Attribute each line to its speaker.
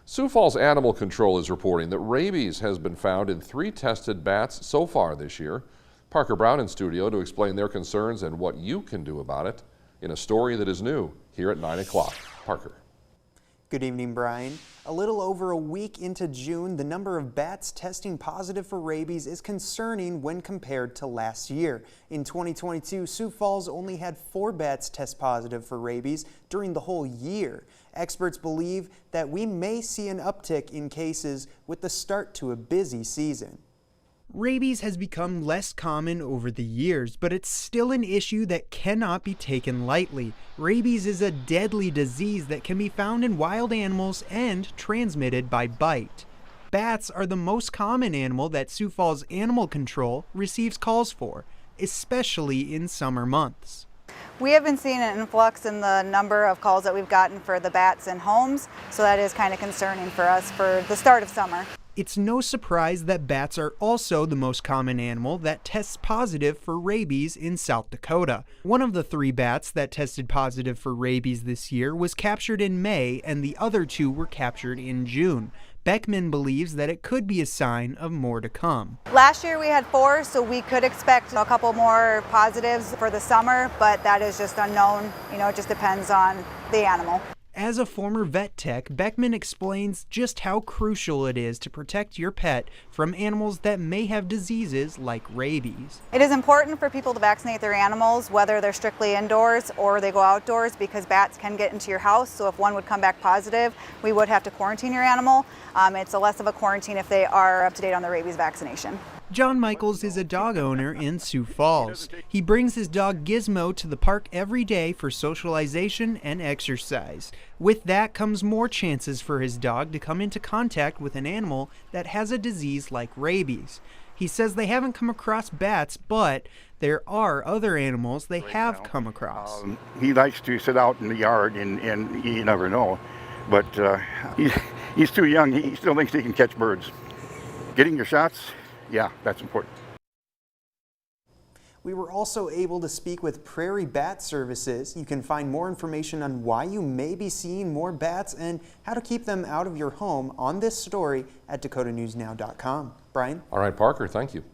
Speaker 1: Sioux Falls Animal Control is reporting that rabies has been found in 3 tested bats so far this year. Parker Brown in studio to explain their concerns and what you can do about it in a story that is new here at 9 o'clock. Parker.
Speaker 2: Good evening, Brian. A little over a week into June, the number of bats testing positive for rabies is concerning when compared to last year. In 2022, Sioux Falls only had 4 bats test positive for rabies during the whole year. Experts believe that we may see an uptick in cases with the start to a busy season.
Speaker 3: Rabies has become less common over the years, but it's still an issue that cannot be taken lightly. Rabies is a deadly disease that can be found in wild animals and transmitted by bite. Bats are the most common animal that Sioux Falls Animal Control receives calls for, especially in summer months.
Speaker 4: We have been seeing an influx in the number of calls that we've gotten for the bats in homes, so that is kind of concerning for us for the start of summer.
Speaker 3: It's no surprise that bats are also the most common animal that tests positive for rabies in South Dakota. One of the 3 bats that tested positive for rabies this year was captured in May, and the other 2 were captured in June. Beckman believes that it could be a sign of more to come.
Speaker 4: Last year we had 4, so we could expect a couple more positives for the summer, but that is just unknown. It just depends on the animal.
Speaker 3: As a former vet tech, Beckman explains just how crucial it is to protect your pet from animals that may have diseases like rabies.
Speaker 4: It is important for people to vaccinate their animals, whether they're strictly indoors or they go outdoors, because bats can get into your house. So if one would come back positive, we would have to quarantine your animal. It's a less of a quarantine if they are up to date on their rabies vaccination.
Speaker 3: John Michaels is a dog owner in Sioux Falls. He brings his dog Gizmo to the park every day for socialization and exercise. With that comes more chances for his dog to come into contact with an animal that has a disease like rabies. He says they haven't come across bats, but there are other animals they have come across.
Speaker 5: He likes to sit out in the yard, and you never know. But he's too young. He still thinks he can catch birds. Getting your shots, yeah, that's important.
Speaker 2: We were also able to speak with Prairie Bat Services. You can find more information on why you may be seeing more bats and how to keep them out of your home on this story at dakotanewsnow.com. Brian?
Speaker 1: All right, Parker, thank you.